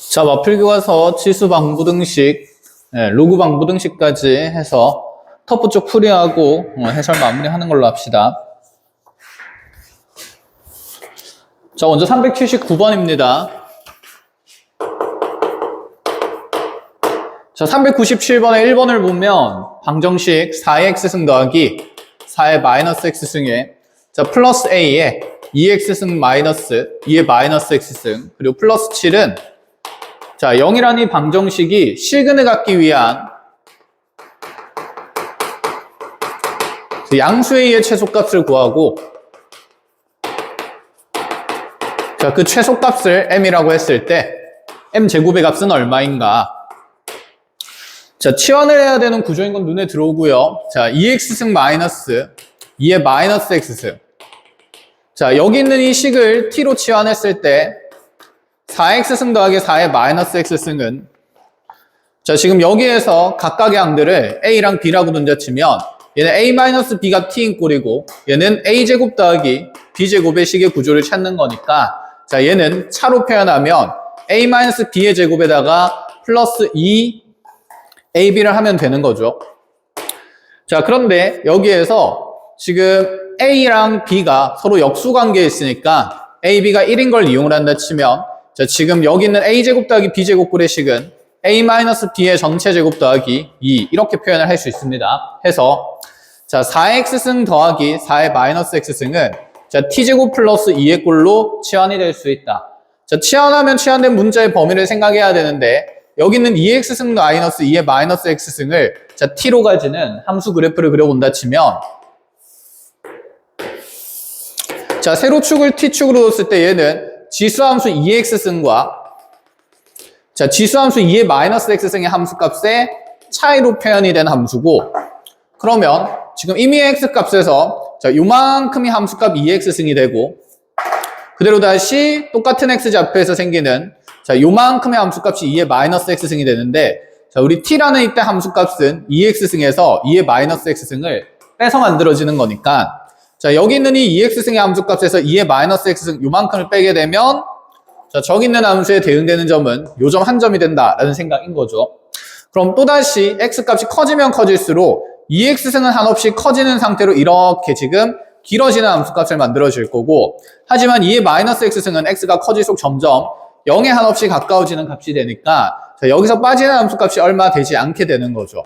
자, 마필교과서 치수 방부등식, 로그 방부등식까지 해서 터프 쪽 풀이하고 해설 마무리하는 걸로 합시다. 자, 먼저 379번입니다. 자, 397번에 1번을 보면 방정식 4의 x승 더하기 4의 마이너스 x승에 자, 플러스 a에 2x승 마이너스 2의 마이너스 x승 그리고 플러스 7은 자, 0이라는 이 방정식이 실근을 갖기 위한 양수 a의 최소값을 구하고 자, 그 최소값을 m이라고 했을 때 m제곱의 값은 얼마인가? 자, 치환을 해야 되는 구조인 건 눈에 들어오고요. 자, 2x승 마이너스 2의 마이너스 x승. 자, 여기 있는 이 식을 t로 치환했을 때 4x승 더하기 4의 마이너스 x승은 자, 지금 여기에서 각각의 항들을 a랑 b라고 던져치면 얘는 a-b가 t인 꼴이고 얘는 a제곱 더하기 b제곱의 식의 구조를 찾는 거니까 자, 얘는 차로 표현하면 a-b의 제곱에다가 플러스 2ab를 하면 되는 거죠. 자, 그런데 여기에서 지금 a랑 b가 서로 역수관계에 있으니까 a,b가 1인 걸 이용을 한다 치면 자, 지금 여기 있는 a제곱 더하기 b제곱 꼴의 식은 a-b의 전체 제곱 더하기 2 이렇게 표현을 할 수 있습니다. 해서 자, 4x승 더하기 4의 마이너스 x승은 자, t제곱 플러스 2의 꼴로 치환이 될 수 있다. 자, 치환하면 치환된 문자의 범위를 생각해야 되는데 여기 있는 2x승 마이너스 2의 마이너스 x승을 자, t로 가지는 함수 그래프를 그려본다 치면 자, 세로축을 t축으로 뒀을 때 얘는 지수함수 2x승과 자, 지수함수 2의 마이너스 x승의 함수값의 차이로 표현이 된 함수고 그러면 지금 이미 x값에서 자, 요만큼이 함수값 2x승이 되고 그대로 다시 똑같은 x좌표에서 생기는 자, 요만큼의 함수값이 2의 마이너스 x승이 되는데 자, 우리 t라는 이때 함수값은 2x승에서 2의 마이너스 x승을 빼서 만들어지는 거니까 자, 여기 있는 이 2x승의 함수값에서 2의 마이너스 x승 요만큼을 빼게 되면 자, 저기 있는 함수에 대응되는 점은 요 점 한 점이 된다라는 생각인 거죠. 그럼 또다시 x값이 커지면 커질수록 2x승은 한없이 커지는 상태로 이렇게 지금 길어지는 함수값을 만들어질 거고 하지만 2의 마이너스 x승은 x가 커질수록 점점 0에 한없이 가까워지는 값이 되니까 자, 여기서 빠지는 함수값이 얼마 되지 않게 되는 거죠.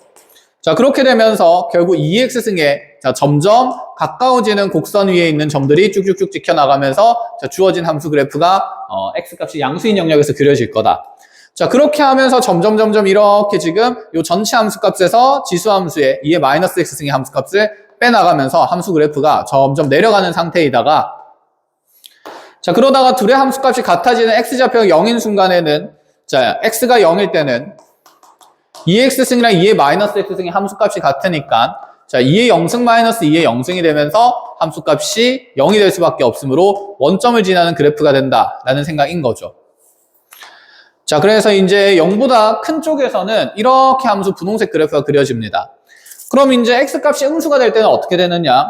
자, 그렇게 되면서 결국 2x승에 자, 점점 가까워지는 곡선 위에 있는 점들이 쭉쭉쭉 찍혀나가면서 자, 주어진 함수 그래프가 x값이 양수인 영역에서 그려질 거다. 자, 그렇게 하면서 점점 이렇게 지금 이 전체 함수값에서 지수함수의 2의 마이너스 x승의 함수값을 빼나가면서 함수 그래프가 점점 내려가는 상태이다가 자, 그러다가 둘의 함수값이 같아지는 x좌표가 0인 순간에는 자, x가 0일 때는 2x승이랑 2의 마이너스 x승의 함수값이 같으니까 자, 2의 0승 마이너스 2의 0승이 되면서 함수값이 0이 될 수밖에 없으므로 원점을 지나는 그래프가 된다라는 생각인 거죠. 자, 그래서 이제 0보다 큰 쪽에서는 이렇게 함수 분홍색 그래프가 그려집니다. 그럼 이제 x값이 음수가 될 때는 어떻게 되느냐?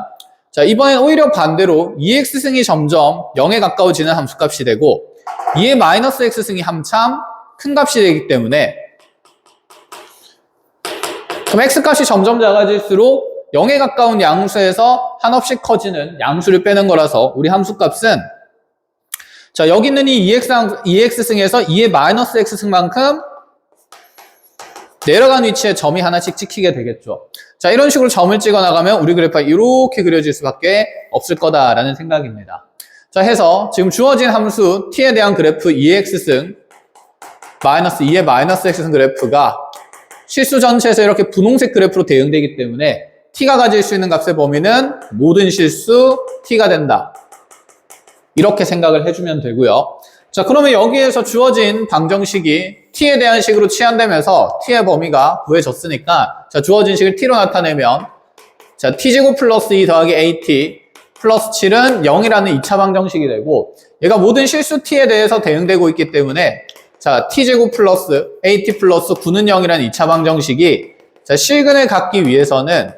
자, 이번엔 오히려 반대로 2x승이 점점 0에 가까워지는 함수값이 되고 2의 마이너스 x승이 한참 큰 값이 되기 때문에 그럼 x값이 점점 작아질수록 0에 가까운 양수에서 한없이 커지는 양수를 빼는 거라서 우리 함수값은 자, 여기 있는 이 2x승에서 2의 마이너스 x승만큼 내려간 위치에 점이 하나씩 찍히게 되겠죠. 자, 이런 식으로 점을 찍어 나가면 우리 그래프가 이렇게 그려질 수밖에 없을 거다라는 생각입니다. 자, 해서 지금 주어진 함수 t에 대한 그래프 2x승 마이너스 2의 마이너스 x승 그래프가 실수 전체에서 이렇게 분홍색 그래프로 대응되기 때문에 t가 가질 수 있는 값의 범위는 모든 실수 t가 된다. 이렇게 생각을 해주면 되고요. 자, 그러면 여기에서 주어진 방정식이 t에 대한 식으로 치환되면서 t의 범위가 구해졌으니까 자, 주어진 식을 t로 나타내면 자, t제곱 플러스 2 더하기 at 플러스 7은 0이라는 2차 방정식이 되고 얘가 모든 실수 t에 대해서 대응되고 있기 때문에 자, t제곱 플러스 at 플러스 9는 0이라는 2차 방정식이 자, 실근을 갖기 위해서는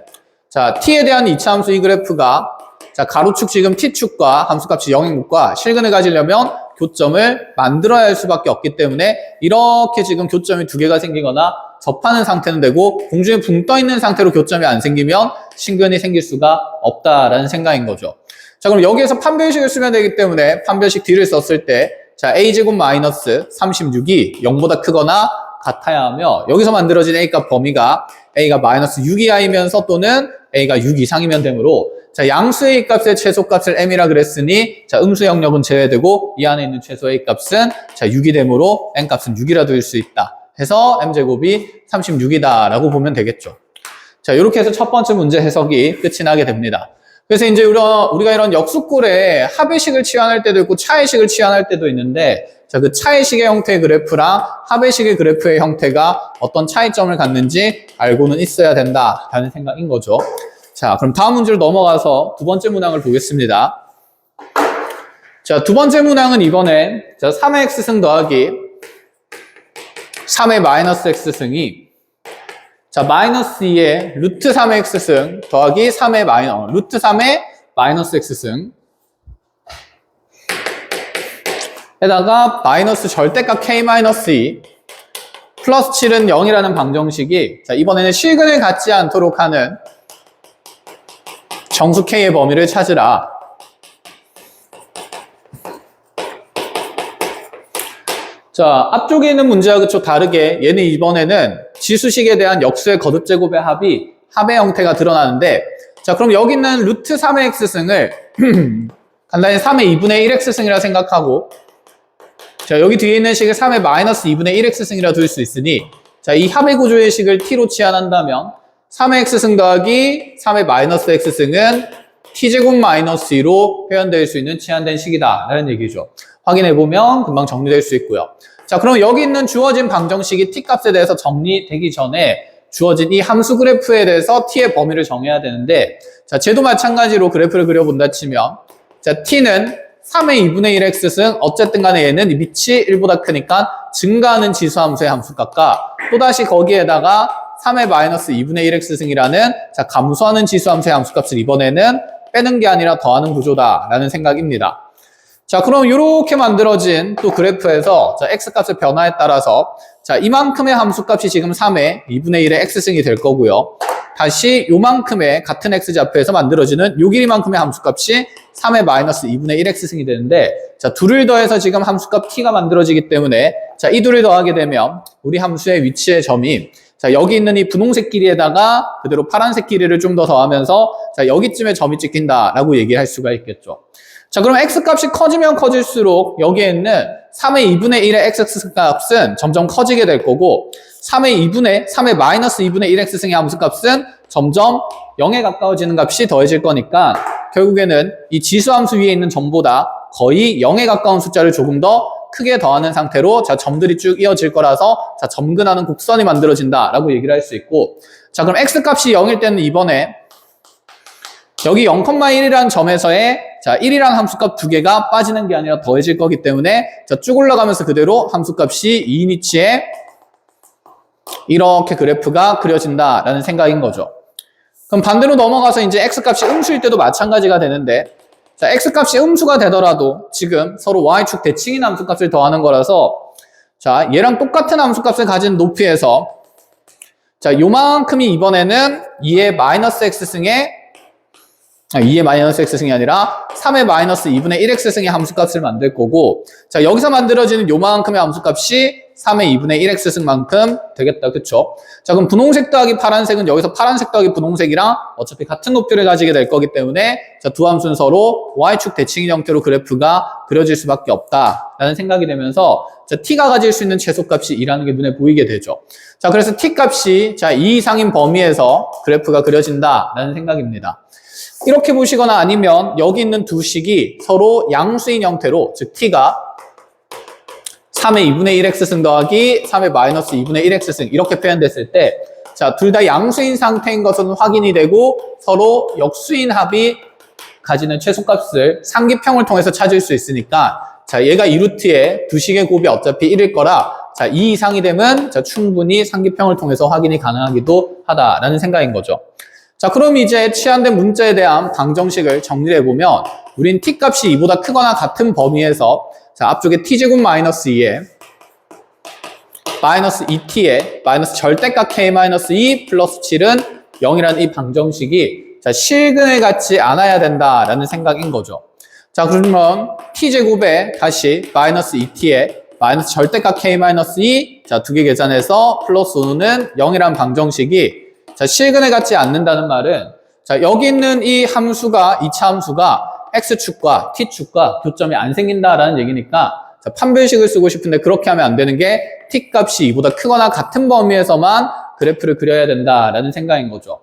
자, t에 대한 2차 함수 이 그래프가 자, 가로축 지금 t축과 함수값이 0인 것과 실근을 가지려면 교점을 만들어야 할 수밖에 없기 때문에 이렇게 지금 교점이 두 개가 생기거나 접하는 상태는 되고 공중에 붕 떠 있는 상태로 교점이 안 생기면 신근이 생길 수가 없다라는 생각인 거죠. 자, 그럼 여기에서 판별식을 쓰면 되기 때문에 판별식 D를 썼을 때 자, a제곱 마이너스 36이 0보다 크거나 같아야 하며 여기서 만들어진 A값 범위가 A가 마이너스 6 이하이면서 또는 A가 6 이상이면 되므로 자, 양수 A값의 최소값을 M이라 그랬으니 자, 음수 영역은 제외되고 이 안에 있는 최소 A값은 자, 6이 되므로 N값은 6이라 둘 수 있다. 해서 M제곱이 36이다 라고 보면 되겠죠. 자, 이렇게 해서 첫 번째 문제 해석이 끝이 나게 됩니다. 그래서 이제 우리가 이런 역수꼴에 합의식을 취한할 때도 있고 차의식을 취한할 때도 있는데 자, 그 차의식의 형태의 그래프랑 합의식의 그래프의 형태가 어떤 차이점을 갖는지 알고는 있어야 된다라는 생각인 거죠. 자, 그럼 다음 문제로 넘어가서 두 번째 문항을 보겠습니다. 자, 두 번째 문항은 이번엔 자, 3의 x승 더하기 3의 마이너스 x승이 자, 마이너스 2의 루트 3의 x승 더하기 3의 루트 3의 마이너스 x승 에다가 마이너스 절대값 k-2 플러스 7은 0이라는 방정식이 자, 이번에는 실근을 갖지 않도록 하는 정수 k의 범위를 찾으라. 자, 앞쪽에 있는 문제와 그쪽 다르게 얘는 이번에는 지수식에 대한 역수의 거듭제곱의 합의 형태가 드러나는데 자, 그럼 여기 있는 루트 3의 x승을 간단히 3의 2분의 1 x승이라 생각하고 자, 여기 뒤에 있는 식을 3의 마이너스 2분의 1 x승이라 둘 수 있으니 자, 이 합의 구조의 식을 t로 치환한다면 3의 x승 더하기 3의 마이너스 x승은 t제곱 마이너스 2로 표현될 수 있는 치환된 식이다 라는 얘기죠. 확인해보면 금방 정리될 수 있고요. 자, 그럼 여기 있는 주어진 방정식이 t값에 대해서 정리되기 전에 주어진 이 함수 그래프에 대해서 t의 범위를 정해야 되는데 자, 쟤도 마찬가지로 그래프를 그려본다 치면 자, t는 3의 2분의 1 x승 어쨌든 간에 얘는 밑이 1보다 크니까 증가하는 지수함수의 함수값과 또다시 거기에다가 3의 마이너스 2분의 1 x승이라는 자, 감소하는 지수함수의 함수값을 이번에는 빼는 게 아니라 더하는 구조다라는 생각입니다. 자, 그럼 이렇게 만들어진 또 그래프에서 자, x값의 변화에 따라서 자, 이만큼의 함수값이 지금 3의 2분의 1의 x승이 될 거고요. 다시 요만큼의 같은 x좌표에서 만들어지는 요 길이만큼의 함수값이 3의 마이너스 2분의 1 x승이 되는데 자, 둘을 더해서 지금 함수값 t가 만들어지기 때문에 자, 이 둘을 더하게 되면 우리 함수의 위치의 점이 자, 여기 있는 이 분홍색 길이에다가 그대로 파란색 길이를 좀 더 더하면서 자, 여기쯤에 점이 찍힌다라고 얘기할 수가 있겠죠. 자, 그럼 x값이 커지면 커질수록 여기에 있는 3의 2분의 1의 x값은 점점 커지게 될 거고 3의 마이너스 2분의 1 x승의 함수값은 점점 0에 가까워지는 값이 더해질 거니까 결국에는 이 지수함수 위에 있는 점보다 거의 0에 가까운 숫자를 조금 더 크게 더하는 상태로 자, 점들이 쭉 이어질 거라서 자, 점근하는 곡선이 만들어진다라고 얘기를 할 수 있고 자, 그럼 x값이 0일 때는 이번에 여기 0,1이라는 점에서의 자, 1이라는 함수값 두 개가 빠지는 게 아니라 더해질 거기 때문에 자, 쭉 올라가면서 그대로 함수값이 2인 위치에 이렇게 그래프가 그려진다라는 생각인 거죠. 그럼 반대로 넘어가서 이제 x값이 음수일 때도 마찬가지가 되는데 자, x값이 음수가 되더라도 지금 서로 y축 대칭인 함수값을 더하는 거라서 자, 얘랑 똑같은 함수값을 가진 높이에서 자, 요만큼이 이번에는 2의 마이너스 x승의 2의 마이너스 x승이 아니라 3의 마이너스 2분의 1 x승의 함수값을 만들 거고 자, 여기서 만들어지는 요만큼의 함수값이 3의 2분의 1 x승만큼 되겠다. 그쵸? 자, 그럼 분홍색 더하기 파란색은 여기서 파란색 더하기 분홍색이랑 어차피 같은 높이를 가지게 될 거기 때문에 자, 두 함수는 서로 y축 대칭인 형태로 그래프가 그려질 수밖에 없다라는 생각이 되면서 자, t가 가질 수 있는 최소값이 2라는 게 눈에 보이게 되죠. 자, 그래서 t값이 자, 2 이상인 범위에서 그래프가 그려진다라는 생각입니다. 이렇게 보시거나 아니면 여기 있는 두 식이 서로 양수인 형태로 즉 t가 3의 2분의 1 x승 더하기 3의 마이너스 2분의 1 x승 이렇게 표현됐을 때 자, 둘 다 양수인 상태인 것은 확인이 되고 서로 역수인 합이 가지는 최소값을 상기평을 통해서 찾을 수 있으니까 자, 얘가 2루트에 두 식의 곱이 어차피 1일 거라 자, 2 이상이 되면 자, 충분히 상기평을 통해서 확인이 가능하기도 하다라는 생각인 거죠. 자, 그럼 이제 치환된 문자에 대한 방정식을 정리해 보면 우린 t값이 2보다 크거나 같은 범위에서 자, 앞쪽에 t제곱 마이너스 2에 마이너스 2t에 마이너스 절대값 k-2 플러스 7은 0이라는 이 방정식이 자, 실근에 같지 않아야 된다라는 생각인 거죠. 자, 그러면 t제곱에 다시 마이너스 2t에 마이너스 절대값 k-2 자, 두 개 계산해서 플러스 5는 0이라는 방정식이 자, 실근에 같지 않는다는 말은 자, 여기 있는 이 함수가 2차 함수가 x축과 t축과 교점이 안 생긴다라는 얘기니까 자, 판별식을 쓰고 싶은데 그렇게 하면 안 되는 게 t 값이 2보다 크거나 같은 범위에서만 그래프를 그려야 된다라는 생각인 거죠.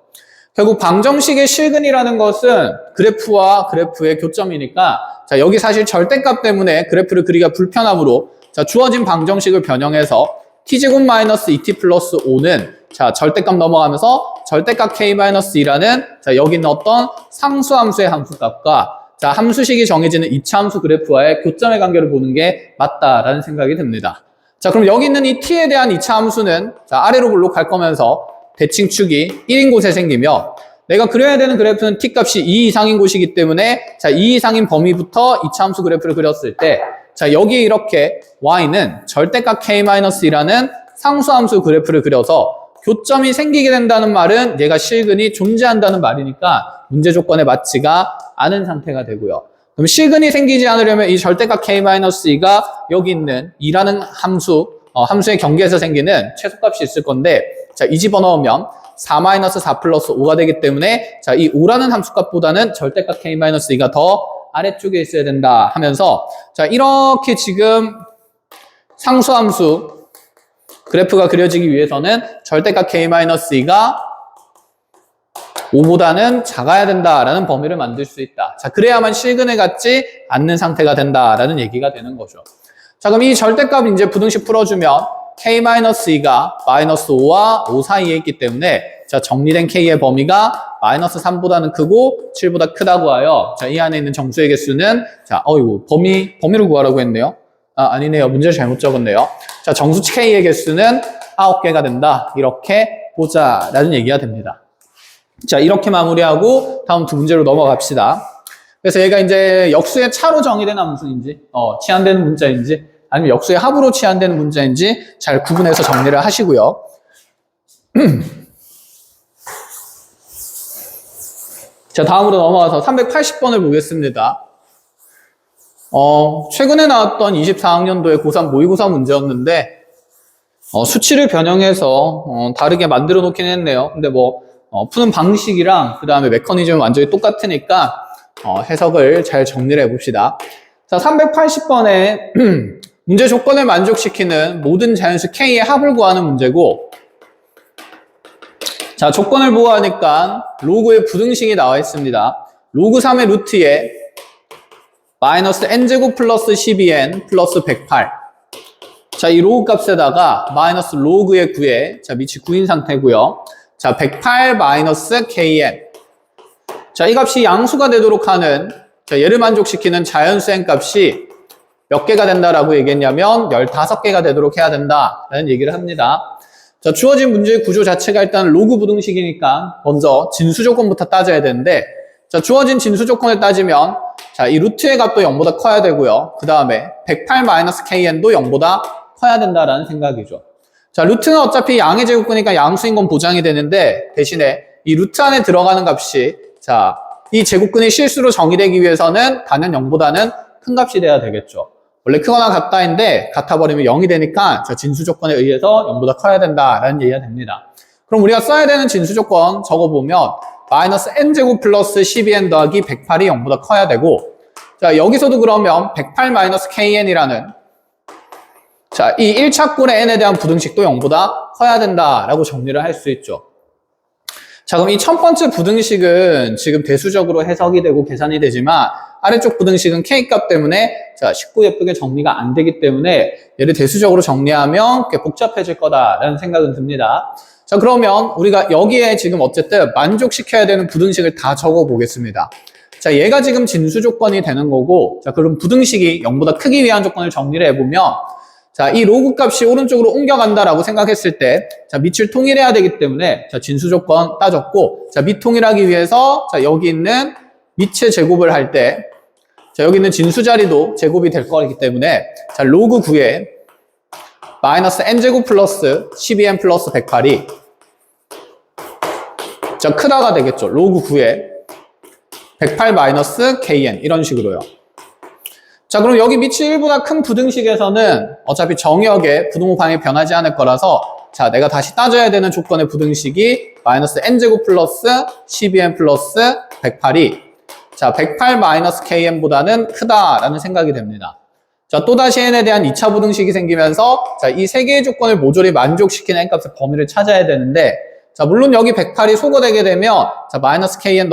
결국 방정식의 실근이라는 것은 그래프와 그래프의 교점이니까 자, 여기 사실 절대값 때문에 그래프를 그리기가 불편하므로 자, 주어진 방정식을 변형해서 t제곱 마이너스 2t 플러스 5는 자, 절대값 넘어가면서 절대값 k-2라는 자, 여기 있는 어떤 상수함수의 함수값과 자, 함수식이 정해지는 2차 함수 그래프와의 교점의 관계를 보는 게 맞다라는 생각이 듭니다. 자, 그럼 여기 있는 이 t에 대한 2차 함수는 자, 아래로 볼록할 거면서 대칭축이 1인 곳에 생기며 내가 그려야 되는 그래프는 t 값이 2 이상인 곳이기 때문에 자, 2 이상인 범위부터 2차 함수 그래프를 그렸을 때 자, 여기에 이렇게 y는 절대값 k-2라는 상수함수 그래프를 그려서 교점이 생기게 된다는 말은 얘가 실근이 존재한다는 말이니까 문제 조건에 맞지가 않은 상태가 되고요. 그럼 실근이 생기지 않으려면 이 절대값 k-2가 여기 있는 2라는 함수의 경계에서 생기는 최소값이 있을 건데 자, 이 집어넣으면 4-4 플러스 5가 되기 때문에 자, 이 5라는 함수값보다는 절대값 k-2가 더 아래쪽에 있어야 된다 하면서 자, 이렇게 지금 상수함수 그래프가 그려지기 위해서는 절대값 k-2가 5보다는 작아야 된다라는 범위를 만들 수 있다. 자, 그래야만 실근에 같지 않는 상태가 된다라는 얘기가 되는 거죠. 자, 그럼 이 절대값 이제 부등식 풀어주면 k-2가 마이너스 5와 5 사이에 있기 때문에 자, 정리된 k의 범위가 마이너스 3보다는 크고 7보다 크다고 하여 자, 이 안에 있는 정수의 개수는 자, 어이구 범위를 구하라고 했네요. 아, 아니네요. 문제를 잘못 적었네요. 자, 정수 k의 개수는 9개가 된다. 이렇게 보자라는 얘기가 됩니다. 자, 이렇게 마무리하고 다음 두 문제로 넘어갑시다. 그래서 얘가 이제 역수의 차로 정의된 함수인지 치환되는 문자인지 아니면 역수의 합으로 치환되는 문자인지 잘 구분해서 정리를 하시고요. 자, 다음으로 넘어가서 380번을 보겠습니다. 최근에 나왔던 24학년도의 고3 모의고사 문제였는데 수치를 변형해서 다르게 만들어 놓긴 했네요. 근데 푸는 방식이랑 그 다음에 메커니즘은 완전히 똑같으니까 해석을 잘 정리를 해봅시다. 자, 380번에 문제 조건을 만족시키는 모든 자연수 K의 합을 구하는 문제고 자, 조건을 보호하니까 로그의 부등식이 나와 있습니다. 로그 3의 루트에 마이너스 n제곱 플러스 12n 플러스 108 자, 이 로그 값에다가 마이너스 로그의 9에 자, 밑이 9인 상태고요. 자, 108 마이너스 kn 자, 이 값이 양수가 되도록 하는 자, 얘를 만족시키는 자연수 n 값이 몇 개가 된다라고 얘기했냐면 15개가 되도록 해야 된다라는 얘기를 합니다. 자, 주어진 문제의 구조 자체가 일단 로그 부등식이니까 먼저 진수 조건부터 따져야 되는데 자, 주어진 진수 조건을 따지면 자, 이 루트의 값도 0보다 커야 되고요. 그 다음에 108-kn도 0보다 커야 된다라는 생각이죠. 자, 루트는 어차피 양의 제곱근이니까 양수인 건 보장이 되는데 대신에 이 루트 안에 들어가는 값이 자, 이 제곱근이 실수로 정의되기 위해서는 단연 0보다는 큰 값이 돼야 되겠죠. 원래 크거나 같다인데 같아버리면 0이 되니까 자, 진수 조건에 의해서 0보다 커야 된다라는 얘기가 됩니다. 그럼 우리가 써야 되는 진수 조건 적어보면 마이너스 n제곱 플러스 12n 더하기 108이 0보다 커야 되고 자, 여기서도 그러면 108 마이너스 kn이라는 자, 이 1차꼴의 n에 대한 부등식도 0보다 커야 된다라고 정리를 할 수 있죠. 자, 그럼 이 첫 번째 부등식은 지금 대수적으로 해석이 되고 계산이 되지만 아래쪽 부등식은 k값 때문에 자, 쉽고 예쁘게 정리가 안 되기 때문에 얘를 대수적으로 정리하면 꽤 복잡해질 거다라는 생각은 듭니다. 자, 그러면 우리가 여기에 지금 어쨌든 만족시켜야 되는 부등식을 다 적어 보겠습니다. 자, 얘가 지금 진수 조건이 되는 거고 자, 그럼 부등식이 0보다 크기 위한 조건을 정리를 해보면 자, 이 로그 값이 오른쪽으로 옮겨간다라고 생각했을 때, 자, 밑을 통일해야 되기 때문에, 자, 진수 조건 따졌고, 자, 밑 통일하기 위해서, 자, 여기 있는 밑의 제곱을 할 때, 자, 여기 있는 진수 자리도 제곱이 될 거기 때문에 자, 로그 9에 마이너스 n제곱 플러스 12n 플러스 108이 자, 크다가 되겠죠. 로그 9에 108 마이너스 kn 이런 식으로요. 자, 그럼 여기 밑이 1보다 큰 부등식에서는 어차피 정역의 부등호 방향이 변하지 않을 거라서 자, 내가 다시 따져야 되는 조건의 부등식이 마이너스 n제곱 플러스 12n 플러스 108이 자, 108 마이너스 kn보다는 크다라는 생각이 됩니다. 자, 또다시 n에 대한 2차 부등식이 생기면서 자, 이 세 개의 조건을 모조리 만족시키는 n값의 범위를 찾아야 되는데 자, 물론 여기 108이 소거되게 되면 자, 마이너스 kn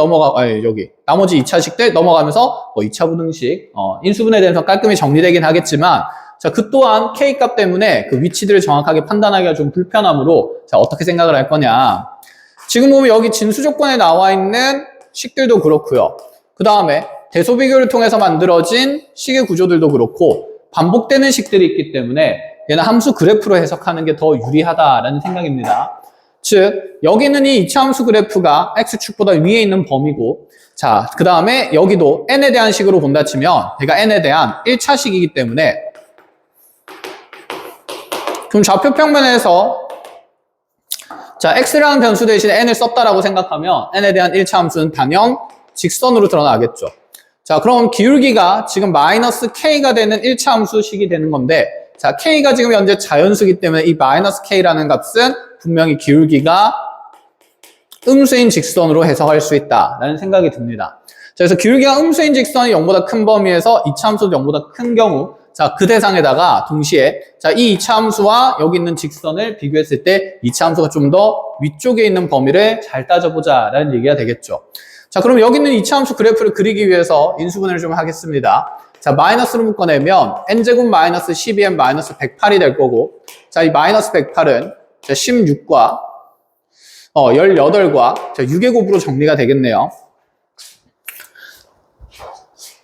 여기 나머지 2차식들 넘어가면서 2차 부등식 인수분해에 대해서 깔끔히 정리되긴 하겠지만 자, 그 또한 K값 때문에 그 위치들을 정확하게 판단하기가 좀 불편하므로 자, 어떻게 생각을 할 거냐. 지금 보면 여기 진수 조건에 나와 있는 식들도 그렇고요. 그 다음에 대소 비교를 통해서 만들어진 식의 구조들도 그렇고 반복되는 식들이 있기 때문에 얘는 함수 그래프로 해석하는 게 더 유리하다라는 생각입니다. 즉, 여기 있는 이 2차 함수 그래프가 x축보다 위에 있는 범위고 자, 그 다음에 여기도 n에 대한 식으로 본다 치면 얘가 n에 대한 1차식이기 때문에 그럼 좌표 평면에서 자, x라는 변수 대신에 n을 썼다라고 생각하면 n에 대한 1차 함수는 단연 직선으로 드러나겠죠. 자, 그럼 기울기가 지금 마이너스 k가 되는 1차 함수식이 되는 건데 자, k가 지금 현재 자연수이기 때문에 이 마이너스 k라는 값은 분명히 기울기가 음수인 직선으로 해석할 수 있다라는 생각이 듭니다. 자, 그래서 기울기가 음수인 직선이 0보다 큰 범위에서 2차 함수도 0보다 큰 경우 자, 그 대상에다가 동시에 자, 이 2차 함수와 여기 있는 직선을 비교했을 때 2차 함수가 좀 더 위쪽에 있는 범위를 잘 따져보자 라는 얘기가 되겠죠. 자, 그럼 여기 있는 2차 함수 그래프를 그리기 위해서 인수분해를 좀 하겠습니다. 자, 마이너스로 묶어내면 n제곱 마이너스 12n 마이너스 108이 될 거고 자, 이 마이너스 108은 자, 16과 18과 자, 6의 곱으로 정리가 되겠네요.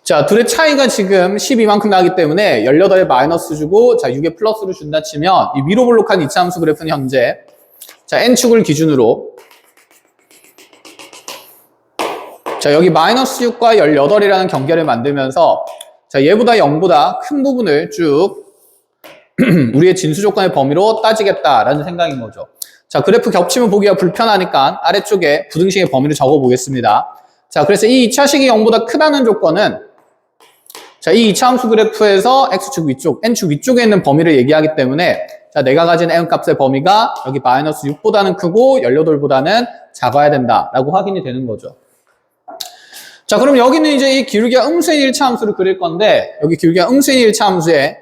자, 둘의 차이가 지금 12만큼 나기 때문에 18에 마이너스 주고 자, 6에 플러스를 준다 치면 이 위로 볼록한 2차 함수 그래프는 현재 자, n축을 기준으로 자, 여기 마이너스 6과 18이라는 경계를 만들면서 자, 얘보다 0보다 큰 부분을 쭉 우리의 진수 조건의 범위로 따지겠다라는 생각인 거죠. 자, 그래프 겹치면 보기가 불편하니까 아래쪽에 부등식의 범위를 적어 보겠습니다. 자, 그래서 이 2차식이 0보다 크다는 조건은 자, 이 2차 함수 그래프에서 x축 위쪽, n축 위쪽에 있는 범위를 얘기하기 때문에 자, 내가 가진 n 값의 범위가 여기 마이너스 6보다는 크고 18보다는 작아야 된다라고 확인이 되는 거죠. 자, 그럼 여기는 이제 이 기울기가 음수인 1차 함수를 그릴 건데 여기 기울기가 음수인 1차 함수에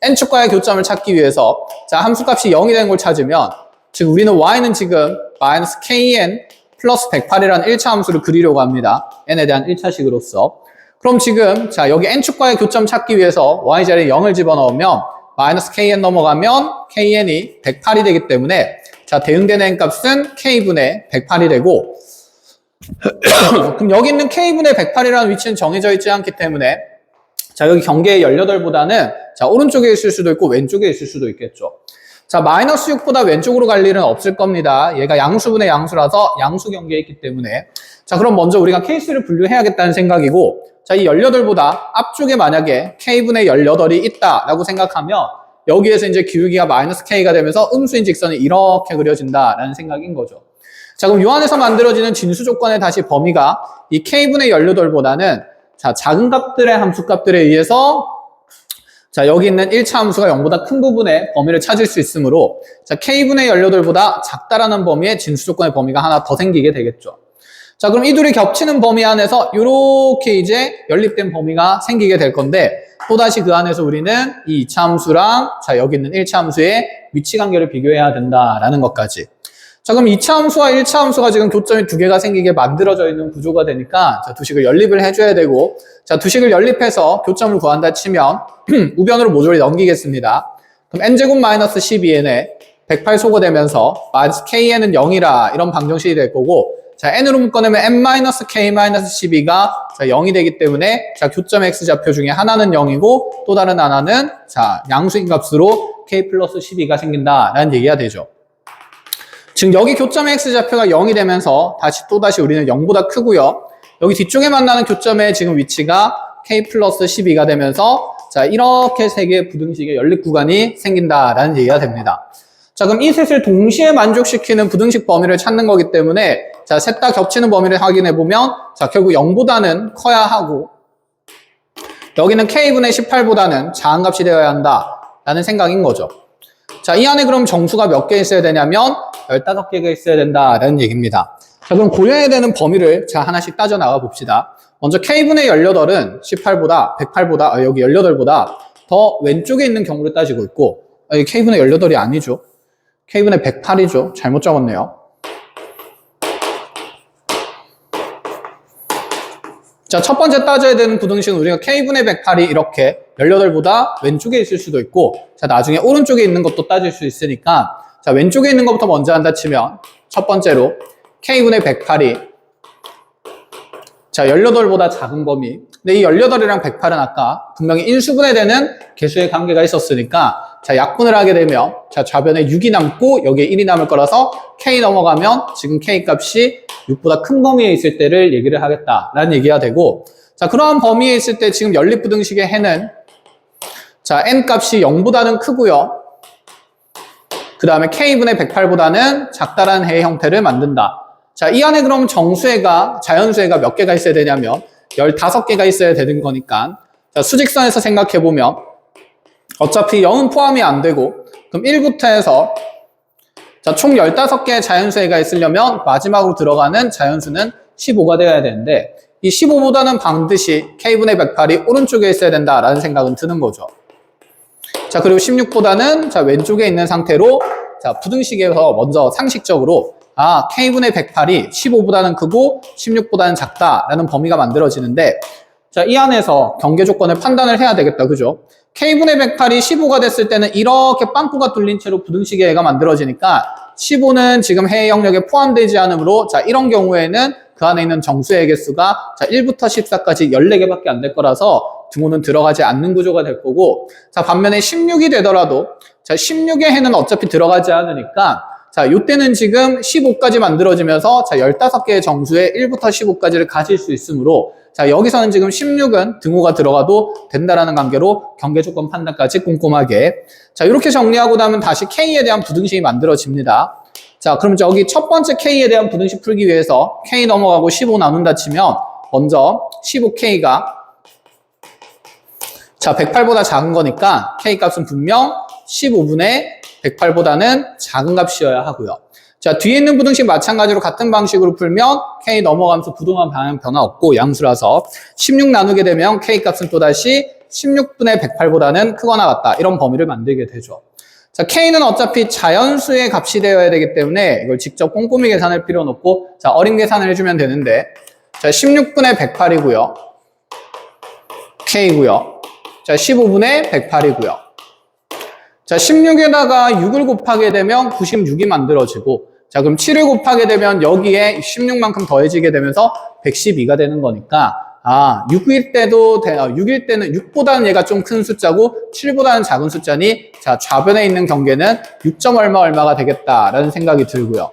n축과의 교점을 찾기 위해서 자, 함수값이 0이 되는 걸 찾으면 즉 우리는 y는 지금 마이너스 kn 플러스 108이라는 1차 함수를 그리려고 합니다. n에 대한 1차식으로서. 그럼 지금 자, 여기 n축과의 교점 찾기 위해서 y자리에 0을 집어넣으면 마이너스 kn 넘어가면 kn이 108이 되기 때문에 자, 대응되는 n값은 k분의 108이 되고 그럼 여기 있는 k분의 108이라는 위치는 정해져 있지 않기 때문에 자, 여기 경계의 18보다는 자, 오른쪽에 있을 수도 있고 왼쪽에 있을 수도 있겠죠. 자, 마이너스 6보다 왼쪽으로 갈 일은 없을 겁니다. 얘가 양수분의 양수라서 양수 경계에 있기 때문에 자, 그럼 먼저 우리가 케이스를 분류해야겠다는 생각이고 자, 이 18보다 앞쪽에 만약에 k분의 18이 있다라고 생각하면 여기에서 이제 기울기가 마이너스 k가 되면서 음수인 직선이 이렇게 그려진다라는 생각인 거죠. 자, 그럼 요 안에서 만들어지는 진수 조건의 다시 범위가 이 k분의 18보다는 자, 작은 값들의 함수값들에 의해서 자, 여기 있는 1차 함수가 0보다 큰 부분의 범위를 찾을 수 있으므로 자, k분의 18보다 작다라는 범위의 진수 조건의 범위가 하나 더 생기게 되겠죠. 자, 그럼 이 둘이 겹치는 범위 안에서 이렇게 이제 연립된 범위가 생기게 될 건데 또다시 그 안에서 우리는 이 2차 함수랑 자, 여기 있는 1차 함수의 위치 관계를 비교해야 된다라는 것까지. 자, 그럼 2차 함수와 1차 함수가 지금 교점이 두 개가 생기게 만들어져 있는 구조가 되니까 자, 두 식을 연립을 해줘야 되고 자, 두 식을 연립해서 교점을 구한다 치면 우변으로 모조리 넘기겠습니다. 그럼 n제곱 마이너스 12n에 108 소거되면서 마이너스 kn은 0이라 이런 방정식이 될 거고 자, n으로 묶어내면 n-k-12가 자, 0이 되기 때문에 자, 교점 x좌표 중에 하나는 0이고 또 다른 하나는 자, 양수인 값으로 k 플러스 12가 생긴다라는 얘기가 되죠. 지금 여기 교점의 x좌표가 0이 되면서 또다시 우리는 0보다 크고요. 여기 뒤쪽에 만나는 교점의 지금 위치가 K 플러스 12가 되면서 자, 이렇게 세 개의 부등식의 연립 구간이 생긴다라는 얘기가 됩니다. 자, 그럼 이 셋을 동시에 만족시키는 부등식 범위를 찾는 거기 때문에 자, 셋 다 겹치는 범위를 확인해 보면 자, 결국 0보다는 커야 하고 여기는 K분의 18보다는 작은 값이 되어야 한다라는 생각인 거죠. 자, 이 안에 그럼 정수가 몇 개 있어야 되냐면 15개가 있어야 된다라는 얘기입니다. 자, 그럼 고려해야 되는 범위를 자, 하나씩 따져 나가 봅시다. 먼저 K분의 18은 18보다, 108보다, 여기 18보다 더 왼쪽에 있는 경우를 따지고 있고, K분의 18이 아니죠. K분의 108이죠. 잘못 적었네요. 자, 첫 번째 따져야 되는 부등식은 우리가 K분의 108이 이렇게 18보다 왼쪽에 있을 수도 있고, 자, 나중에 오른쪽에 있는 것도 따질 수 있으니까, 자, 왼쪽에 있는 것부터 먼저 한다 치면, 첫 번째로 K분의 108이 자, 18보다 작은 범위. 근데 이 18이랑 108은 아까 분명히 인수분해 되는 개수의 관계가 있었으니까 자, 약분을 하게 되면 자, 좌변에 6이 남고 여기에 1이 남을 거라서 K 넘어가면 지금 K 값이 6보다 큰 범위에 있을 때를 얘기를 하겠다라는 얘기가 되고 자, 그러한 범위에 있을 때 지금 연립부등식의 해는 자, N 값이 0보다는 크고요. 그 다음에 K분의 108보다는 작다라는 해의 형태를 만든다. 자, 이 안에 그럼 정수해가, 자연수해가 몇 개가 있어야 되냐면 15개가 있어야 되는 거니까 자, 수직선에서 생각해보면 어차피 0은 포함이 안 되고 그럼 1부터 해서 자, 총 15개의 자연수해가 있으려면 마지막으로 들어가는 자연수는 15가 되어야 되는데 이 15보다는 반드시 K분의 108이 오른쪽에 있어야 된다라는 생각은 드는 거죠. 자, 그리고 16보다는 자, 왼쪽에 있는 상태로 자, 부등식에서 먼저 상식적으로 K분의 108이 15보다는 크고 16보다는 작다라는 범위가 만들어지는데 자, 이 안에서 경계 조건을 판단을 해야 되겠다. 그죠? K분의 108이 15가 됐을 때는 이렇게 빵꾸가 뚫린 채로 부등식의 해가 만들어지니까 15는 지금 해의 영역에 포함되지 않으므로 자, 이런 경우에는 그 안에 있는 정수의 개수가 자, 1부터 14까지 14개밖에 안 될 거라서 등호는 들어가지 않는 구조가 될 거고 자, 반면에 16이 되더라도 자, 16의 해는 어차피 들어가지 않으니까 자, 이때는 지금 15까지 만들어지면서 자, 15개의 정수에 1부터 15까지를 가질 수 있으므로 자, 여기서는 지금 16은 등호가 들어가도 된다라는 관계로 경계 조건 판단까지 꼼꼼하게 자, 이렇게 정리하고 나면 다시 K에 대한 부등식이 만들어집니다. 자, 그럼 여기 첫 번째 K에 대한 부등식 풀기 위해서 K 넘어가고 15 나눈다 치면 먼저 15K가 자, 108보다 작은 거니까 K 값은 분명 15분의 108보다는 작은 값이어야 하고요. 자, 뒤에 있는 부등식 마찬가지로 같은 방식으로 풀면 K 넘어가면서 부동한 방향 변화 없고 양수라서 16 나누게 되면 K 값은 또다시 16분의 108보다는 크거나 같다. 이런 범위를 만들게 되죠. 자, K는 어차피 자연수의 값이 되어야 되기 때문에 이걸 직접 꼼꼼히 계산할 필요는 없고 자, 어림 계산을 해주면 되는데 자, 16분의 108이고요. K고요. 자, 15분의 108이고요. 자, 16에다가 6을 곱하게 되면 96이 만들어지고 자, 그럼 7을 곱하게 되면 여기에 16만큼 더해지게 되면서 112가 되는 거니까 6일 때도 6일 때는 6보다는 얘가 좀 큰 숫자고 7보다는 작은 숫자니 자, 좌변에 있는 경계는 6점 얼마가 되겠다라는 생각이 들고요.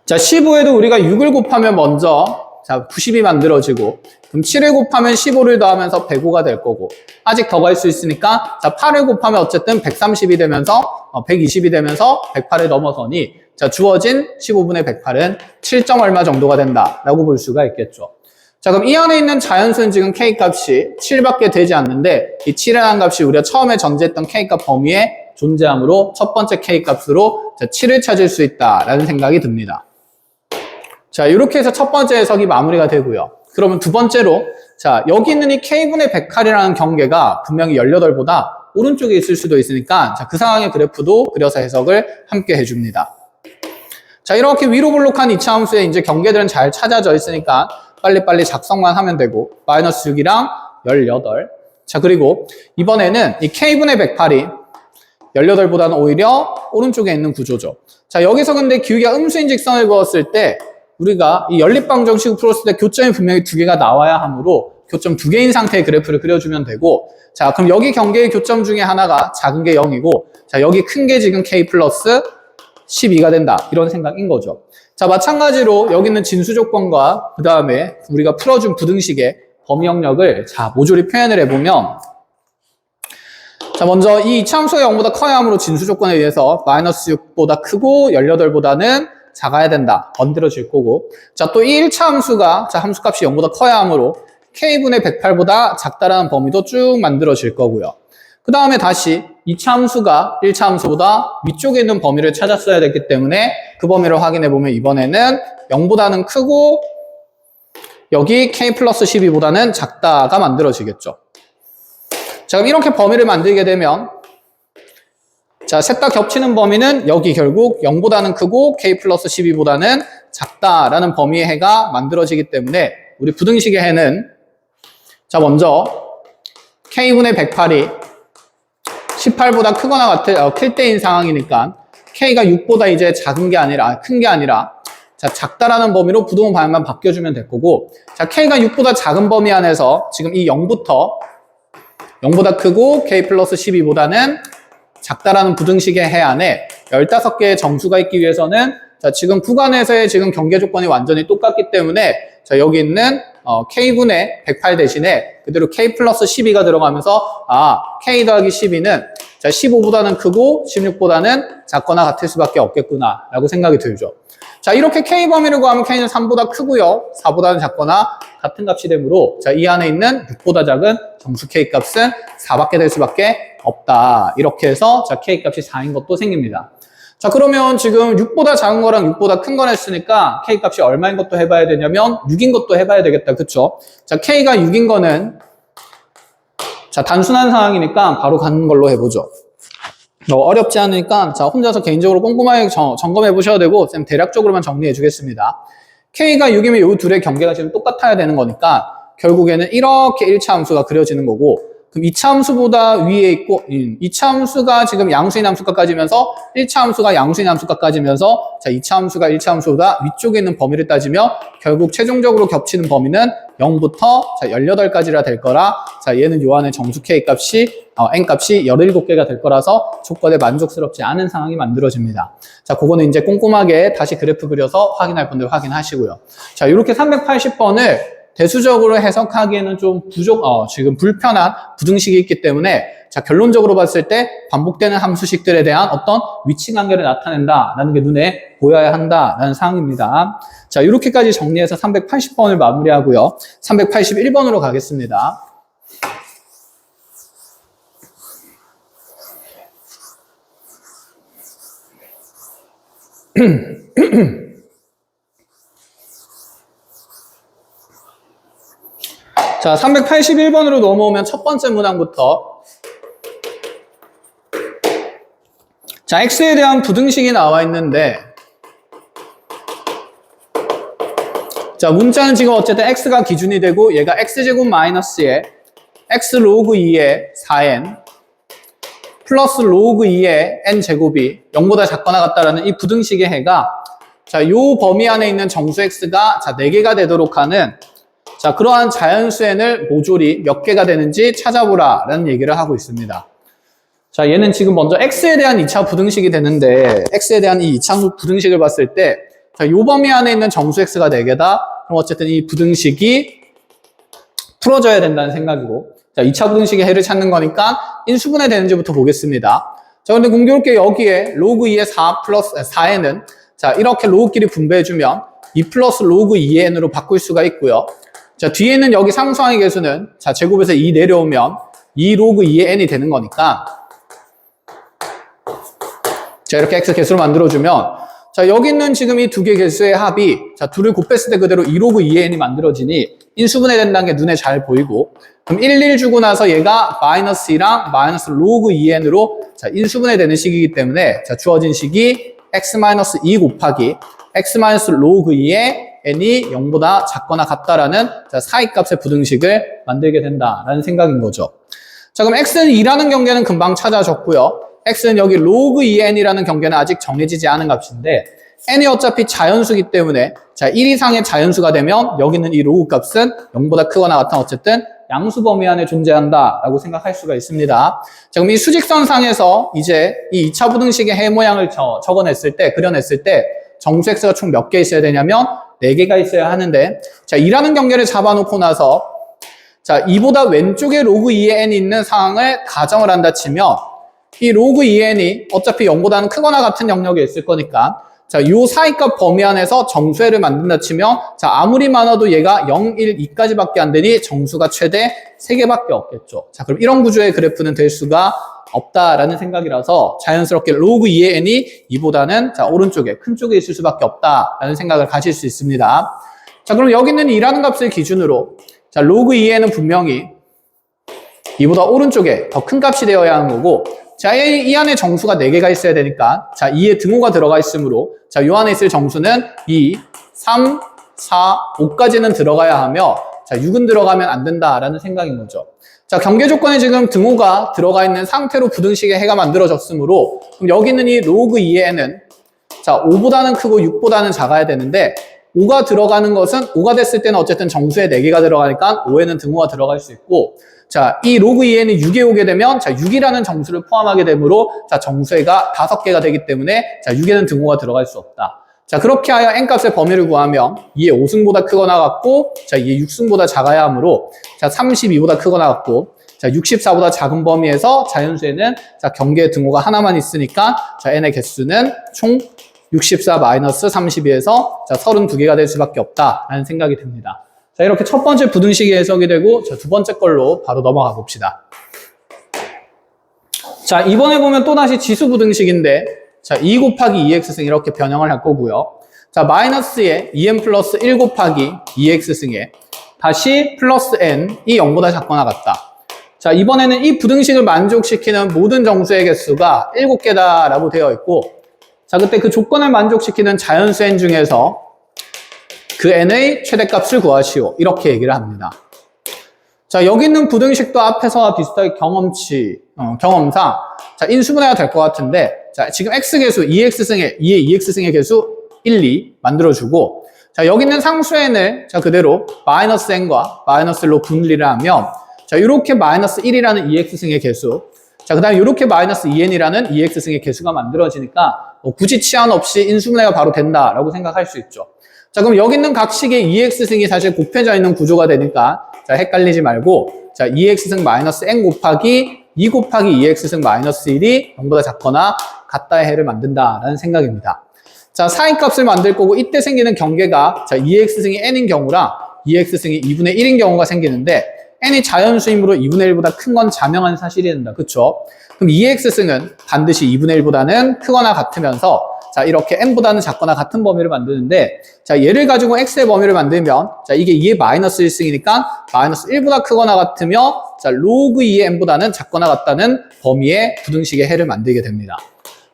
자, 15에도 우리가 6을 곱하면 먼저 자, 90이 만들어지고 그럼 7을 곱하면 15를 더하면서 105가 될 거고 아직 더 갈 수 있으니까 자, 8을 곱하면 어쨌든 130이 되면서 120이 되면서 108을 넘어서니 자, 주어진 15분의 108은 7점 얼마 정도가 된다라고 볼 수가 있겠죠. 자, 그럼 이 안에 있는 자연수는 지금 K 값이 7밖에 되지 않는데 이 7이라는 값이 우리가 처음에 전제했던 K 값 범위에 존재하므로 첫 번째 K 값으로 자, 7을 찾을 수 있다라는 생각이 듭니다. 자, 이렇게 해서 첫 번째 해석이 마무리가 되고요. 그러면 두 번째로 자, 여기 있는 이 K분의 108이라는 경계가 분명히 18보다 오른쪽에 있을 수도 있으니까 자, 그 상황의 그래프도 그려서 해석을 함께 해줍니다. 자, 이렇게 위로 볼록한 이차 함수의 이제 경계들은 잘 찾아져 있으니까 빨리빨리 작성만 하면 되고 마이너스 6이랑 18. 자, 그리고 이번에는 이 K분의 108이 18보다는 오히려 오른쪽에 있는 구조죠. 자, 여기서 근데 기울기가 음수인 직선을 그었을 때 우리가 이 연립방정식을 풀었을 때 교점이 분명히 2개가 나와야 하므로 교점 2개인 상태의 그래프를 그려주면 되고 자, 그럼 여기 경계의 교점 중에 하나가 작은 게 0이고 자, 여기 큰 게 지금 K 플러스 12가 된다. 이런 생각인 거죠. 자, 마찬가지로 여기 있는 진수 조건과 그 다음에 우리가 풀어준 부등식의 범위 영역을 자, 모조리 표현을 해보면 자, 먼저 이 이차함수가 0보다 커야 하므로 진수 조건에 의해서 마이너스 6보다 크고 18보다는 작아야 된다. 만들어질 거고. 자, 또 이 1차 함수가 자, 함수값이 0보다 커야 하므로 k분의 108보다 작다라는 범위도 쭉 만들어질 거고요. 그 다음에 다시 2차 함수가 1차 함수보다 위쪽에 있는 범위를 찾았어야 됐기 때문에 그 범위를 확인해 보면 이번에는 0보다는 크고 여기 k 플러스 12보다는 작다가 만들어지겠죠. 자, 그럼 이렇게 범위를 만들게 되면 자, 셋 다 겹치는 범위는 여기 결국 0보다는 크고 k 플러스 12보다는 작다라는 범위의 해가 만들어지기 때문에 우리 부등식의 해는 자, 먼저 k분의 108이 18보다 크거나 클 때인 상황이니까 k가 6보다 이제 작은 게 아니라 큰 게 아니라 자, 작다라는 범위로 부동의 방향만 바뀌어주면 될 거고 자, k가 6보다 작은 범위 안에서 지금 이 0부터 0보다 크고 k 플러스 12보다는 작다라는 부등식의 해 안에 15개의 정수가 있기 위해서는 자, 지금 구간에서의 지금 경계 조건이 완전히 똑같기 때문에 자, 여기 있는 k분의 108 대신에 그대로 k 플러스 12가 들어가면서 k 더하기 12는 자, 15보다는 크고 16보다는 작거나 같을 수밖에 없겠구나 라고 생각이 들죠. 자, 이렇게 k 범위를 구하면 k는 3보다 크고요. 4보다는 작거나 같은 값이 되므로 자, 이 안에 있는 6보다 작은 정수 k 값은 4밖에 될 수밖에 없다. 이렇게 해서 자, k 값이 4인 것도 생깁니다. 자, 그러면 지금 6보다 작은 거랑 6보다 큰 거 냈으니까 k 값이 얼마인 것도 해봐야 되냐면 6인 것도 해봐야 되겠다. 그쵸? 자, k가 6인 거는 자, 단순한 상황이니까 바로 가는 걸로 해보죠. 어렵지 않으니까 자, 혼자서 개인적으로 꼼꼼하게 점검해 보셔도 되고 쌤 대략적으로만 정리해 주겠습니다. k가 6이면 이 둘의 경계가 지금 똑같아야 되는 거니까 결국에는 이렇게 1차 함수가 그려지는 거고 그럼 2차 함수보다 위에 있고 2차 함수가 지금 양수인 함수값까지면서 1차 함수가 양수인 함수값까지면서 자, 2차 함수가 1차 함수보다 위쪽에 있는 범위를 따지며 결국 최종적으로 겹치는 범위는 0부터 자, 18까지라 될 거라 자, 얘는 요 안에 정수 k 값이 n 값이 17개가 될 거라서 조건에 만족스럽지 않은 상황이 만들어집니다. 자, 그거는 이제 꼼꼼하게 다시 그래프 그려서 확인할 분들 확인하시고요. 자, 이렇게 380번을 대수적으로 해석하기에는 좀 지금 불편한 부등식이 있기 때문에 자, 결론적으로 봤을 때 반복되는 함수식들에 대한 어떤 위치 관계를 나타낸다라는 게 눈에 보여야 한다라는 사항입니다. 자, 이렇게까지 정리해서 380번을 마무리하고요. 381번으로 가겠습니다. 자, 381번으로 넘어오면 첫 번째 문항부터 자, x에 대한 부등식이 나와 있는데 자, 문자는 지금 어쨌든 x가 기준이 되고 얘가 x제곱 마이너스에 x 로그 2의 4n 플러스 로그 2의 n제곱이 0보다 작거나 같다라는 이 부등식의 해가 자, 요 범위 안에 있는 정수 x가 자, 4개가 되도록 하는 자, 그러한 자연수 n을 모조리 몇 개가 되는지 찾아보라라는 얘기를 하고 있습니다. 자, 얘는 지금 먼저 x에 대한 2차 부등식이 되는데 x에 대한 이 2차 부등식을 봤을 때 자, 요 범위 안에 있는 정수 x가 4개다. 그럼 어쨌든 이 부등식이 풀어져야 된다는 생각이고 자, 2차 부등식의 해를 찾는 거니까 인수분해 되는지부터 보겠습니다. 자, 근데 공교롭게 여기에 로그 2의 4 플러스 4n은 자, 이렇게 로그끼리 분배해주면 2 플러스 로그 2의 n으로 바꿀 수가 있고요. 자, 뒤에는 여기 상수항의 개수는 자, 제곱에서 2 내려오면 2 로그 2의 n이 되는 거니까 자, 이렇게 x 개수로 만들어주면 자, 여기 있는 지금 이 두 개 개수의 합이 자, 둘을 곱했을 때 그대로 2 로그 2의 n이 만들어지니 인수분해 된다는 게 눈에 잘 보이고 그럼 1, 1 주고 나서 얘가 마이너스 2랑 마이너스 로그 2n으로 자, 인수분해 되는 식이기 때문에 자, 주어진 식이 x-2 곱하기 x- 로그 2의 n이 0보다 작거나 같다라는 자, 사이값의 부등식을 만들게 된다라는 생각인 거죠. 자, 그럼 x는 2라는 경계는 금방 찾아졌고요. x는 여기 로그 2n이라는 경계는 아직 정해지지 않은 값인데 n이 어차피 자연수기 때문에 자, 1 이상의 자연수가 되면 여기는 이 로그 값은 0보다 크거나 같은 어쨌든 양수 범위 안에 존재한다라고 생각할 수가 있습니다. 자, 그럼 이 수직선상에서 이제 이 2차 부등식의 해 모양을 적어냈을 때, 그려냈을 때 정수 x가 총 몇 개 있어야 되냐면 4개가 있어야 하는데, 자, 2라는 경계를 잡아놓고 나서 자, 2보다 왼쪽에 로그 2의 n이 있는 상황을 가정을 한다 치면 이 로그 2의 n이 어차피 0보다는 크거나 같은 영역에 있을 거니까 자, 요 사이값 범위 안에서 정수해를 만든다 치면 자, 아무리 많아도 얘가 0, 1, 2까지밖에 안 되니 정수가 최대 3개밖에 없겠죠. 자, 그럼 이런 구조의 그래프는 될 수가 없다라는 생각이라서 자연스럽게 로그 2의 n이 2보다는 자, 오른쪽에 큰 쪽에 있을 수밖에 없다라는 생각을 가질 수 있습니다. 자, 그럼 여기 있는 2라는 값을 기준으로 자, 로그 2의 n은 분명히 2보다 오른쪽에 더 큰 값이 되어야 하는 거고 자, 이 안에 정수가 4개가 있어야 되니까 자, 2에 등호가 들어가 있으므로 자, 요 안에 있을 정수는 2, 3, 4, 5까지는 들어가야 하며 자, 6은 들어가면 안 된다라는 생각인 거죠. 자, 경계 조건에 지금 등호가 들어가 있는 상태로 부등식의 해가 만들어졌으므로 그럼 여기 있는 이 로그 2의 n은 자, 5보다는 크고 6보다는 작아야 되는데 5가 들어가는 것은 5가 됐을 때는 어쨌든 정수에 4개가 들어가니까 5에는 등호가 들어갈 수 있고 자, 이 로그 2에는 6에 오게 되면 자, 6이라는 정수를 포함하게 되므로 자, 정수해가 5개가 되기 때문에 자, 6에는 등호가 들어갈 수 없다. 자, 그렇게 하여 n값의 범위를 구하면 2의 5승보다 크거나 같고 자, 2의 6승보다 작아야 하므로 자, 32보다 크거나 같고 자, 64보다 작은 범위에서 자연수에는 자, 경계의 등호가 하나만 있으니까 자, n의 개수는 총 64-32에서 자, 32개가 될 수밖에 없다라는 생각이 듭니다. 자, 이렇게 첫 번째 부등식이 해석이 되고 자, 두 번째 걸로 바로 넘어가 봅시다. 자, 이번에 보면 또다시 지수 부등식인데 자, 2 곱하기 2x승 이렇게 변형을 할 거고요. 자, 마이너스에 2n 플러스 1 곱하기 2x승에 다시 플러스 n이 0보다 작거나 같다. 자, 이번에는 이 부등식을 만족시키는 모든 정수의 개수가 7개다라고 되어 있고 자, 그때 그 조건을 만족시키는 자연수 n 중에서 그 n의 최대값을 구하시오. 이렇게 얘기를 합니다. 자, 여기 있는 부등식도 앞에서와 비슷하게 경험상 자, 인수분해가 될 것 같은데 자, 지금 x개수 2x승의 2의 2x승의 개수 1, 2 만들어주고 자, 여기 있는 상수 n을 자, 그대로 마이너스 n과 마이너스 1로 분리를 하면 자, 이렇게 마이너스 1이라는 2x승의 개수 자, 그 다음에 이렇게 마이너스 2n이라는 2x승의 개수가 만들어지니까 굳이 치환 없이 인수분해가 바로 된다라고 생각할 수 있죠. 자, 그럼 여기 있는 각식의 2x승이 사실 곱해져 있는 구조가 되니까 자, 헷갈리지 말고 자, 2x승 마이너스 n 곱하기 2 곱하기 2x승 마이너스 1이 0보다 작거나 같다의 해를 만든다라는 생각입니다. 자, 사인값을 만들 거고 이때 생기는 경계가 자, 2x승이 n인 경우랑 2x승이 2분의 1인 경우가 생기는데 n이 자연수이므로 2분의 1보다 큰 건 자명한 사실이 된다. 그쵸? 그럼 2x승은 반드시 2분의 1보다는 크거나 같으면서 자, 이렇게 n보다는 작거나 같은 범위를 만드는데 자, 얘를 가지고 x의 범위를 만들면 자, 이게 2의 마이너스 1승이니까 마이너스 1보다 크거나 같으며 자, 로그 2의 n보다는 작거나 같다는 범위의 부등식의 해를 만들게 됩니다.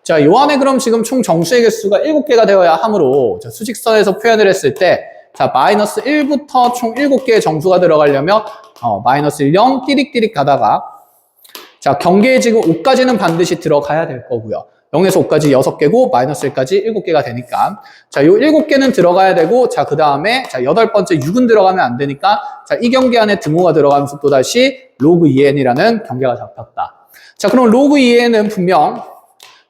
자, 요 안에 그럼 지금 총 정수의 개수가 7개가 되어야 하므로 자, 수직선에서 표현을 했을 때 자, 마이너스 1부터 총 7개의 정수가 들어가려면 마이너스 1, 0 띠릭띠릭 가다가 자, 경계에 지금 5까지는 반드시 들어가야 될 거고요. 0에서 5까지 6개고 마이너스 1까지 7개가 되니까 자, 요 7개는 들어가야 되고 자, 그 다음에 자, 8번째 6은 들어가면 안 되니까 자, 이 경계 안에 등호가 들어가면서 또다시 로그 2n이라는 경계가 잡혔다. 자, 그럼 로그 2n은 분명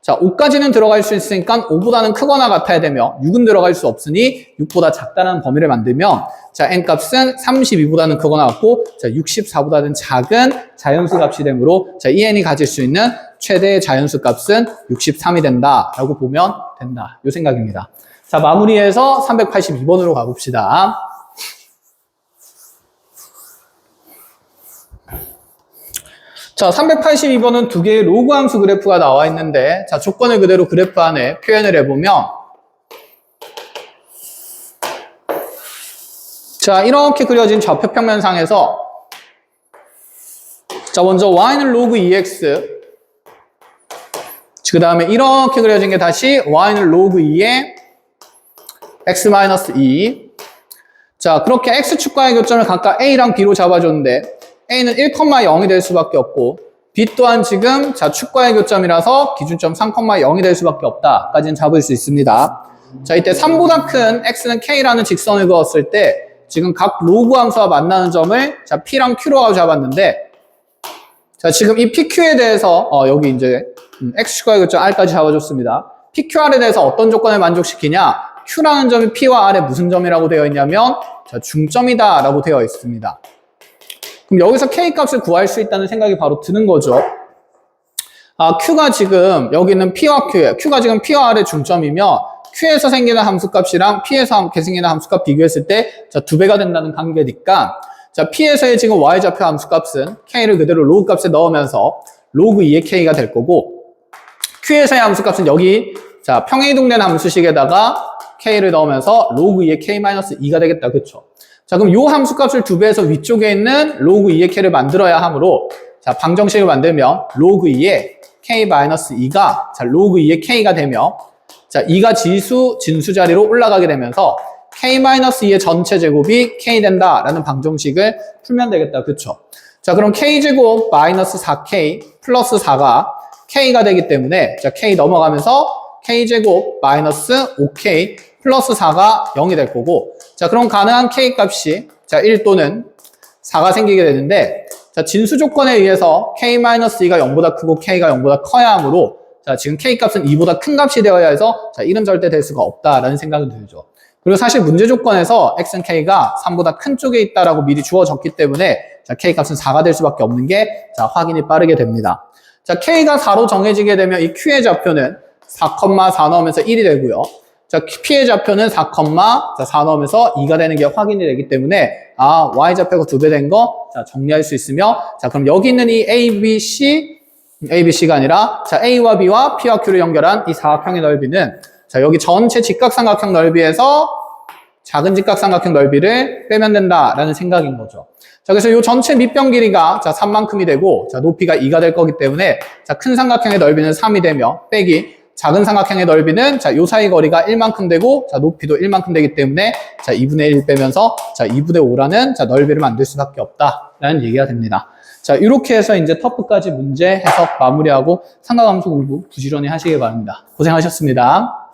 자, 5까지는 들어갈 수 있으니까 5보다는 크거나 같아야 되며 6은 들어갈 수 없으니 6보다 작다는 범위를 만들면 자, n값은 32보다는 크거나 같고 자, 64보다는 작은 자연수 값이 되므로 자, 이 n이 가질 수 있는 최대의 자연수 값은 63이 된다라고 보면 된다. 이 생각입니다. 자, 마무리해서 382번으로 가봅시다. 자, 382번은 두 개의 로그 함수 그래프가 나와 있는데 자, 조건을 그대로 그래프 안에 표현을 해보면 자, 이렇게 그려진 좌표 평면상에서 자, 먼저 y는 로그 2x 그 다음에 이렇게 그려진 게 다시 y는 로그 2의 x-2 자, 그렇게 x축과의 교점을 각각 a랑 b로 잡아줬는데 a는 1,0이 될 수밖에 없고 b 또한 지금 자, 축과의 교점이라서 기준점 3,0이 될 수밖에 없다까지는 잡을 수 있습니다. 자, 이때 3보다 큰 x는 k라는 직선을 그었을 때 지금 각 로그 함수와 만나는 점을 자, P랑 Q로 잡았는데 자, 지금 이 PQ에 대해서 여기 이제 X축과 R까지 잡아줬습니다. PQR에 대해서 어떤 조건을 만족시키냐? Q라는 점이 P와 R에 무슨 점이라고 되어 있냐면 자, 중점이다 라고 되어 있습니다. 그럼 여기서 K 값을 구할 수 있다는 생각이 바로 드는 거죠. Q가 지금 여기는 P와 Q예요. Q가 지금 P와 R의 중점이면 Q에서 생기는 함수값이랑 P에서 생기는 함수값 비교했을 때 자, 2배가 된다는 관계니까 자, P에서의 지금 Y좌표 함수값은 K를 그대로 로그 값에 넣으면서 로그 2의 K가 될 거고 Q에서의 함수값은 여기 자, 평행이동된 함수식에다가 K를 넣으면서 로그 2의 K-2가 되겠다. 그쵸? 자, 그럼 요 함수값을 2배해서 위쪽에 있는 로그 2의 K를 만들어야 하므로 자, 방정식을 만들면 로그 2의 K-2가 자, 로그 2의 K가 되며 자, 2가 진수 자리로 올라가게 되면서 K-2의 전체 제곱이 K 된다라는 방정식을 풀면 되겠다. 그쵸? 자, 그럼 K제곱 마이너스 4K 플러스 4가 K가 되기 때문에 자, K 넘어가면서 K제곱 마이너스 5K 플러스 4가 0이 될 거고 자, 그럼 가능한 K 값이 자, 1 또는 4가 생기게 되는데 자, 진수 조건에 의해서 K-2가 0보다 크고 K가 0보다 커야 하므로 자, 지금 K 값은 2보다 큰 값이 되어야 해서 자, 1은 절대 될 수가 없다라는 생각이 들죠. 그리고 사실 문제 조건에서 X는 K가 3보다 큰 쪽에 있다라고 미리 주어졌기 때문에 자, K 값은 4가 될 수밖에 없는 게 자, 확인이 빠르게 됩니다. 자, K가 4로 정해지게 되면 이 Q의 좌표는 4,4 넣으면서 1이 되고요. 자, P의 좌표는 4 넣으면서 2가 되는 게 확인이 되기 때문에 Y좌표가 2배 된 거 자, 정리할 수 있으며 자, 그럼 여기 있는 이 ABC가 아니라 자, A와 B와 P와 Q를 연결한 이 사각형의 넓이는 자, 여기 전체 직각삼각형 넓이에서 작은 직각삼각형 넓이를 빼면 된다라는 생각인 거죠. 자, 그래서 이 전체 밑변 길이가 자, 3만큼이 되고 자, 높이가 2가 될 거기 때문에 자, 큰 삼각형의 넓이는 3이 되며 빼기 작은 삼각형의 넓이는 자, 요 사이 거리가 1만큼 되고 자, 높이도 1만큼 되기 때문에 자, 2분의 1 빼면서 자, 2분의 5라는 자, 넓이를 만들 수밖에 없다라는 얘기가 됩니다. 자, 이렇게 해서 이제 터프까지 문제 해석 마무리하고 삼각함수 공부 부지런히 하시길 바랍니다. 고생하셨습니다.